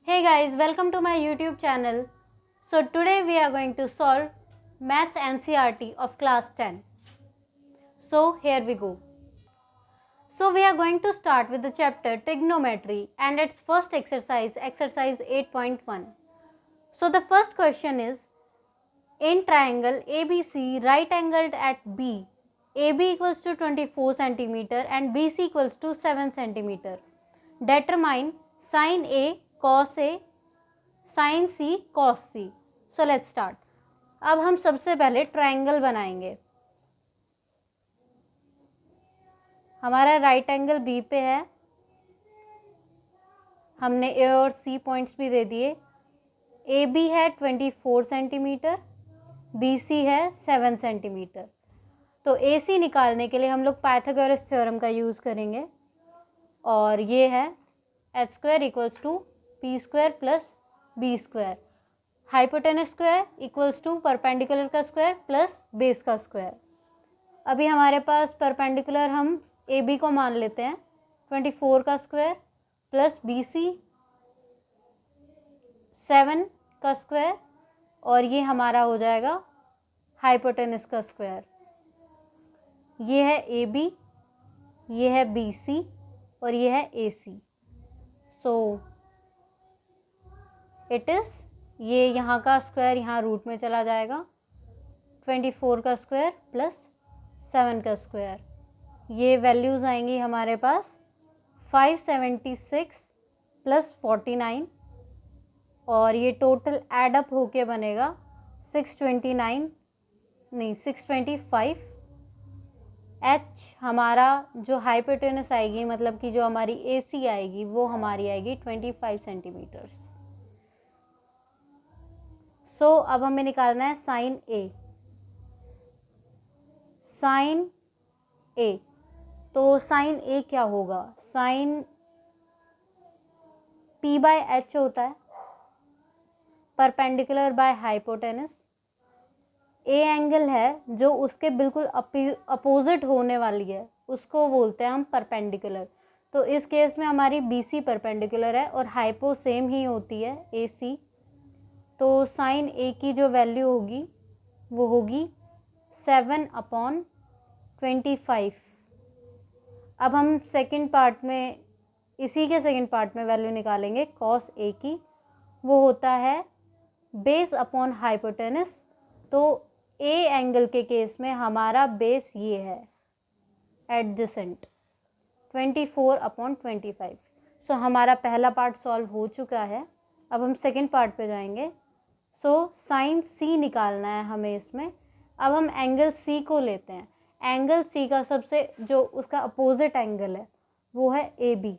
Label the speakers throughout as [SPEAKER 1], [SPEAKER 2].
[SPEAKER 1] Hey guys, welcome to my YouTube channel. So today we are going to solve Maths NCERT of class 10. So here we go. So we are going to start with the chapter Trigonometry and its first exercise 8.1. So the first question is, in triangle ABC right angled at B, AB equals to 24 cm and BC equals to 7 cm. Determine sin A, cos A, sin C, cos C. So let's start. अब हम सबसे पहले triangle बनाएंगे. हमारा right angle B पे है, हमने ए और सी पॉइंट्स भी दे दिए. ए बी है 24 सेंटीमीटर, बी सी है 7 सेंटीमीटर. तो ए सी निकालने के लिए हम लोग पाइथागोरस थ्योरम का यूज़ करेंगे और ये है H square equals to P square plus B square. Hypotenuse square equals to perpendicular का स्क्वायर प्लस बेस का स्क्वायर. अभी हमारे पास परपेंडिकुलर हम ए बी को मान लेते हैं 24 का स्क्वायर प्लस बी सी 7 का स्क्वायर और ये हमारा हो जाएगा हाइपोटेनस का स्क्वायर. ये है ए बी, ये है बी सी और ये है ए सी. सो इट इज़, ये यहाँ का स्क्वायर यहाँ रूट में चला जाएगा, 24 का स्क्वायर प्लस 7 का स्क्वायर. ये वैल्यूज़ आएंगी हमारे पास 576 प्लस 49 और ये टोटल एडअप होके बनेगा 625. एच हमारा जो हाइपोटेनस आएगी, मतलब कि जो हमारी ए सी आएगी, वो हमारी आएगी 25 सेंटीमीटर्स. सो अब हमें निकालना है साइन ए. साइन ए, तो साइन ए क्या होगा? साइन पी बाय एच होता है, perpendicular by hypotenuse. A angle है जो उसके बिल्कुल अपोजिट होने वाली है, उसको बोलते हैं हम परपेंडिकुलर. तो इस केस में हमारी बी सी परपेंडिकुलर है और हाइपो सेम ही होती है ए सी. तो साइन ए की जो वैल्यू होगी वो होगी 7/25. अब हम सेकंड पार्ट में, इसी के सेकंड पार्ट में वैल्यू निकालेंगे कॉस ए की. वो होता है बेस अपॉन हाइपोटेनस. तो ए एंगल के केस में हमारा बेस ये है एडजेसेंट 24/25. सो हमारा पहला पार्ट सॉल्व हो चुका है. अब हम सेकंड पार्ट पे जाएंगे. सो साइन सी निकालना है हमें इसमें. अब हम एंगल सी को लेते हैं. एंगल सी का सबसे जो उसका अपोजिट एंगल है वो है ए बी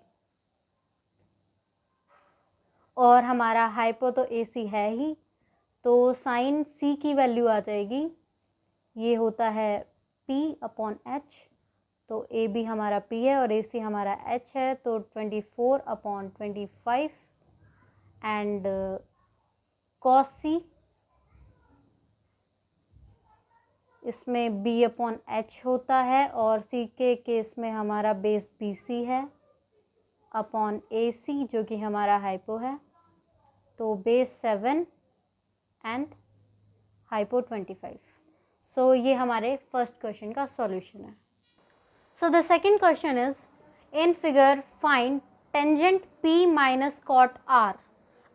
[SPEAKER 1] और हमारा हाइपो तो ए सी है ही. तो साइन सी की वैल्यू आ जाएगी, ये होता है P/H. तो ए बी हमारा P है और ए सी हमारा H है. तो 24/25 एंड कॉस सी, इसमें B/H होता है और C के केस में हमारा बेस बी सी है अपॉन ए सी जो कि हमारा हाइपो है. तो बेस 7 एंड हाइपो 25. सो ये हमारे फर्स्ट क्वेश्चन का सॉल्यूशन है. So the second question is, in figure find tangent P minus cot R.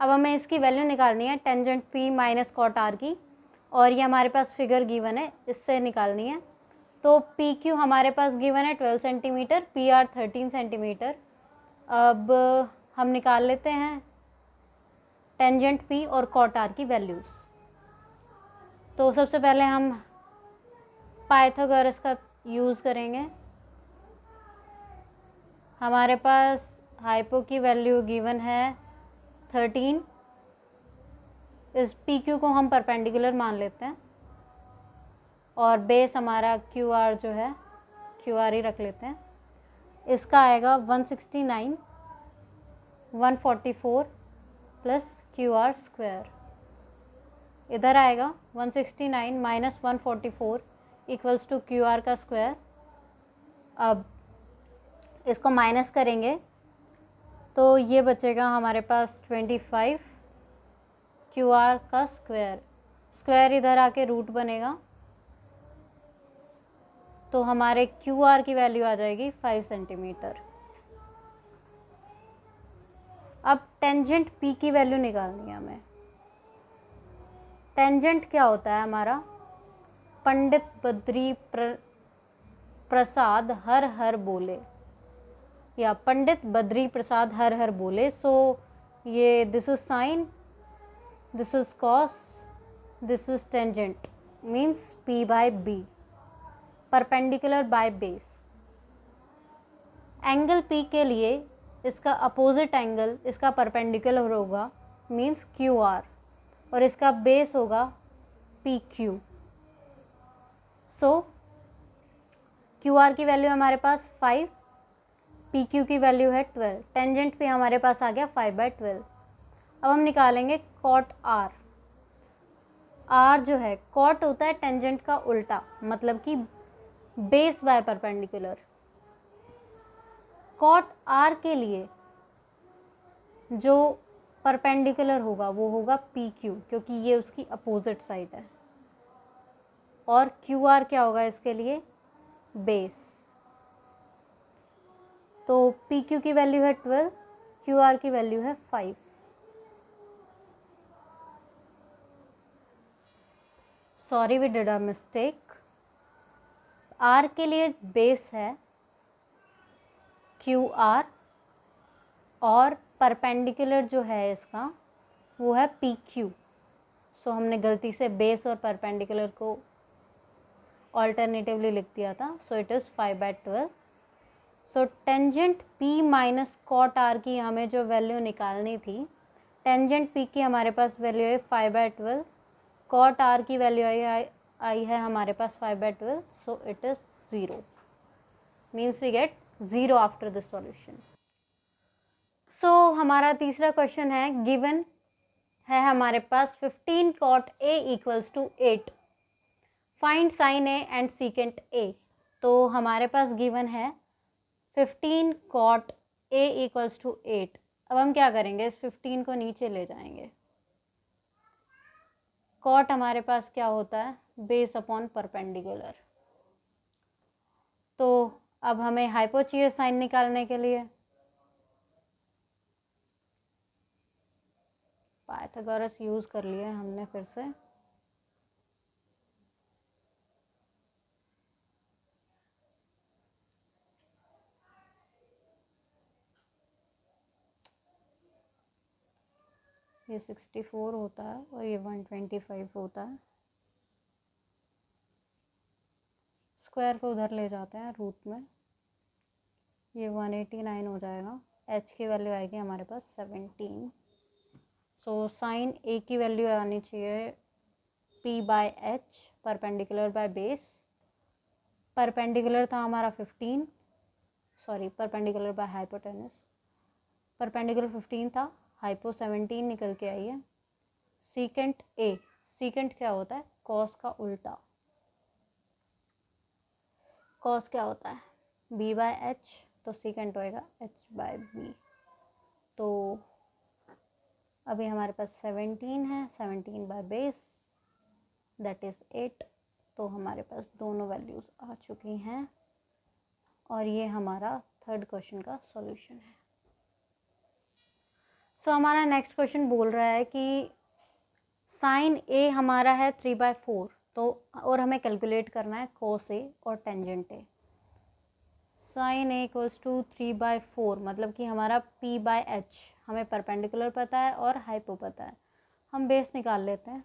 [SPEAKER 1] अब हमें इसकी वैल्यू निकालनी है tangent P minus cot R की और ये हमारे पास फिगर गिवन है, इससे निकालनी है. तो पी क्यू हमारे पास गिवन है 12 सेंटीमीटर, पी आर 13 सेंटीमीटर. अब हम निकाल लेते हैं टेंजेंट पी और कॉट आर की वैल्यूज़. तो सबसे पहले हम पाइथागोरस का यूज़ करेंगे. हमारे पास हाइपो की वैल्यू गिवन है 13. इस पी क्यू को हम परपेंडिकुलर मान लेते हैं और बेस हमारा क्यू आर जो है क्यू आर ही रख लेते हैं. इसका आएगा 169 144 प्लस क्यू आर स्क्वायर. इधर आएगा 169 minus 144 equals to Q R का स्क्वायर. अब इसको माइनस करेंगे तो ये बचेगा हमारे पास 25 क्यू आर का स्क्वायर, स्क्वायर इधर आके रूट बनेगा, तो हमारे क्यू आर की वैल्यू आ जाएगी 5 सेंटीमीटर। अब टेंजेंट पी की वैल्यू निकालनी है हमें। टेंजेंट क्या होता है हमारा, पंडित बद्री प्रसाद हर हर बोले, या पंडित बद्री प्रसाद हर हर बोले। सो ये this is sine, this is cos, this is tangent, means P by B, perpendicular by base. Angle P के लिए इसका अपोजिट एंगल इसका परपेंडिकुलर होगा, मीन्स क्यू आर, और इसका बेस होगा P Q. So Q R की वैल्यू हमारे पास 5, पी क्यू की वैल्यू है 12, टेंजेंट पे हमारे पास आ गया 5/12। अब हम निकालेंगे कॉट आर। आर जो है, कॉट होता है टेंजेंट का उल्टा, मतलब कि base by perpendicular. Cot R के लिए जो परपेंडिकुलर होगा वो होगा पी क्यू, क्योंकि ये उसकी अपोजिट साइड है, और क्यू आर क्या होगा इसके लिए, बेस। तो पी क्यू की वैल्यू है 12, क्यू आर की वैल्यू है 5। Sorry we did a mistake. R के लिए बेस है क्यू आर, और परपेंडिकुलर जो है इसका वो है पी क्यू। सो हमने गलती से बेस और परपेंडिकुलर को ऑल्टरनेटिवली लिख दिया था। So it is 5/12। So tangent P minus cot R की हमें जो वैल्यू निकालनी थी, टेंजेंट पी की हमारे पास वैल्यू है 5/12, कॉट आर की वैल्यू आई है हमारे पास 5/12। So it is 0, means we get 0 after this solution. So हमारा तीसरा क्वेश्चन है, गिवन है हमारे पास 15 cot A equals to 8, find sine A and secant A. तो हमारे पास गिवन है 15 कॉट ए इक्वल्स टू 8। अब हम क्या करेंगे, इस 15 को नीचे ले जाएंगे। कॉट हमारे पास क्या होता है, बेस अपॉन परपेंडिकुलर। तो अब हमें हाइपो चाहिए साइन निकालने के लिए, पाइथागोरस यूज़ कर लिए हमने फिर से। ये 64 होता है और ये 125 होता है। स्क्वायर को उधर ले जाते हैं रूट में, ये 189 हो जाएगा। एच की वैल्यू आएगी हमारे पास 17। सो साइन ए की वैल्यू आनी चाहिए P by H, perpendicular by base. Perpendicular था हमारा 15, sorry perpendicular by hypotenuse, perpendicular 15 था, हाइपो 17 निकल के आई है। सीकेंट ए, सीकेंट क्या होता है, कॉस का उल्टा। कॉस क्या होता है, बी बाय एच, तो सीकेंट होएगा एच बाय बी। तो अभी हमारे पास 17 है, 17 बाय बेस दैट इज़ 8। तो हमारे पास दोनों वैल्यूज़ आ चुकी हैं, और ये हमारा थर्ड क्वेश्चन का सॉल्यूशन है। सो हमारा नेक्स्ट क्वेश्चन बोल रहा है कि साइन ए हमारा है 3/4, तो और हमें कैलकुलेट करना है कोस ए और tangent A. Sine A equals to 3/4, मतलब कि हमारा पी बाय एच हमें परपेंडिकुलर पता है और हाइपो पता है। हम बेस निकाल लेते हैं,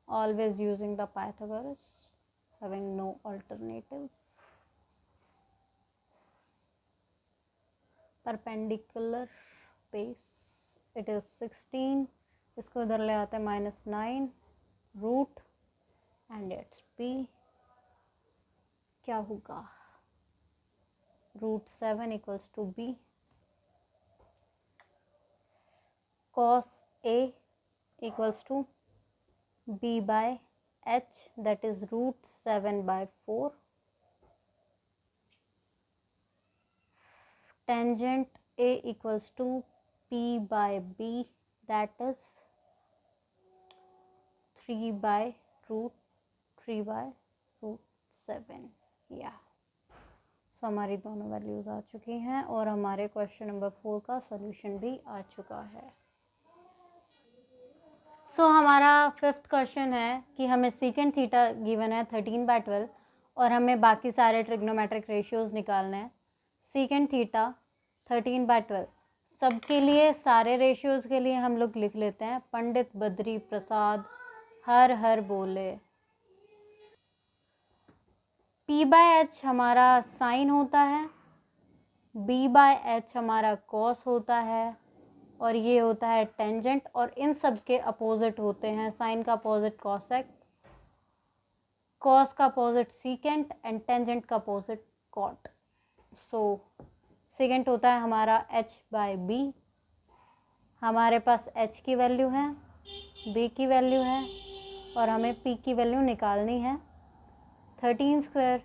[SPEAKER 1] always using the Pythagoras, having no alternative. Perpendicular base it is 16, इसको इधर ले आते हैं -9 रूट एंड इट्स पी, क्या होगा, √7 equals to B. Cos A equals to B by H that is √7/4। Tangent A equals to P by B, that is 3 by root 7 या सो हमारी दोनों वैल्यूज़ आ चुकी हैं और हमारे क्वेश्चन नंबर 4 का सॉल्यूशन भी आ चुका है। सो हमारा 5th क्वेश्चन है कि हमें सीकेंट थीटा गिवन है 13/12 और हमें बाकी सारे ट्रिग्नोमेट्रिक रेशियोज़ निकालने हैं। सीकेंट थीटा 13/12 सबके लिए, सारे रेशियोज़ के लिए हम लोग लिख लेते हैं पंडित बद्री प्रसाद हर हर बोले। P/H हमारा साइन होता है, B/H हमारा कॉस होता है और ये होता है टेंजेंट, और इन सब के अपोजिट होते हैं। साइन का अपोजिट कॉसेक, कॉस का अपोजिट सीकेंट एंड टेंजेंट का अपोजिट कॉट। सो सीकेंट होता है हमारा H/B। हमारे पास H की वैल्यू है, B की वैल्यू है और हमें P की वैल्यू निकालनी है। 13 स्क्वायर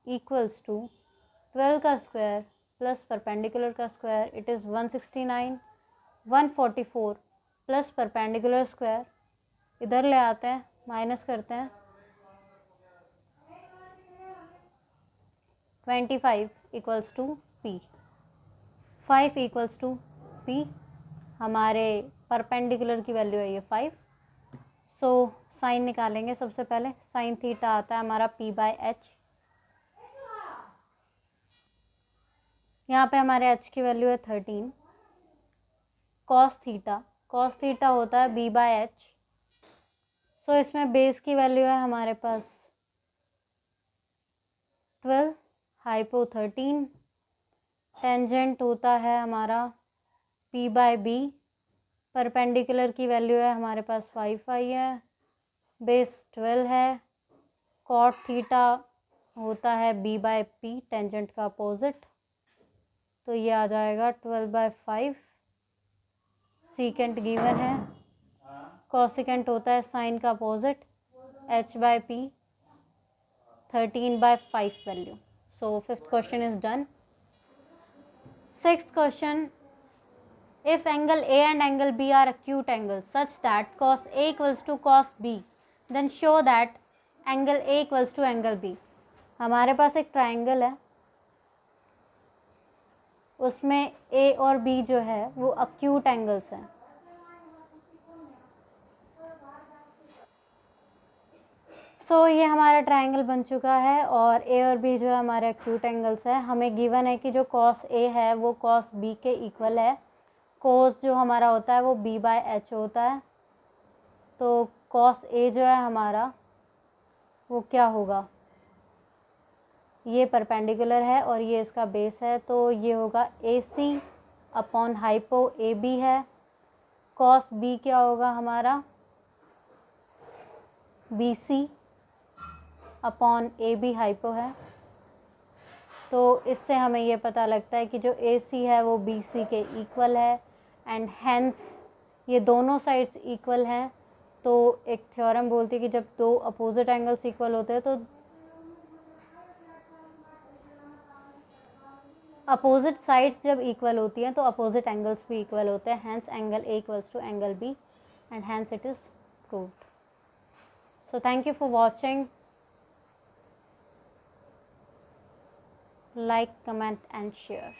[SPEAKER 1] इक्वल्स टू 12 का स्क्वायर प्लस परपेंडिकुलर का स्क्वायर, इट इज़ 169। 144 प्लस परपेंडिकुलर स्क्वायर इधर ले आते हैं, माइनस करते हैं, 25 equals to P। 5 equals to P, हमारे परपेंडिकुलर की वैल्यू है ये 5। सो साइन निकालेंगे। सबसे पहले साइन थीटा आता है हमारा P/H। यहाँ पे हमारे H की वैल्यू है 13। कॉस थीटा होता है B/H। सो इसमें बेस की वैल्यू है हमारे पास 12, हाइपो 13। टेंजेंट होता है हमारा P/B। परपेंडिकुलर की वैल्यू है हमारे पास 5 आई है, बेस 12 है। कॉट थीटा होता है B/P, टेंजेंट का अपोजिट, तो ये आ जाएगा 12/5। सीकेंट गिवन है। कॉसिकेंट होता है साइन का opposite H/P, 13/5 value. So 5th question is done. 6th question, if angle A and angle B are acute angles such that cos A equals to cos B, then show that angle A equals to angle B। हमारे पास एक triangle है, उसमें A और B जो है वो acute angles हैं। सो ये हमारा ट्राइंगल बन चुका है और A और B जो है हमारे acute angles हैं। हमें गिवन है कि जो cos A है वो cos B के इक्वल है। cos जो हमारा होता है वो B/H होता है, तो cos A जो है हमारा वो क्या होगा, ये परपेंडिकुलर है और ये इसका बेस है, तो ये होगा AC अपॉन हाइपो AB है। cos B क्या होगा हमारा BC अपॉन AB हाइपो है। तो इससे हमें ये पता लगता है कि जो AC है वो BC के इक्वल है एंड हेंस ये दोनों साइड्स इक्वल हैं। तो एक थ्योरम बोलती है कि जब दो अपोजिट एंगल्स इक्वल होते हैं तो अपोजिट साइड्स जब इक्वल होती हैं तो अपोजिट एंगल्स भी इक्वल होते हैं। Hence angle A equals to angle B and hence it is proved. So thank you for watching. Like, comment and share.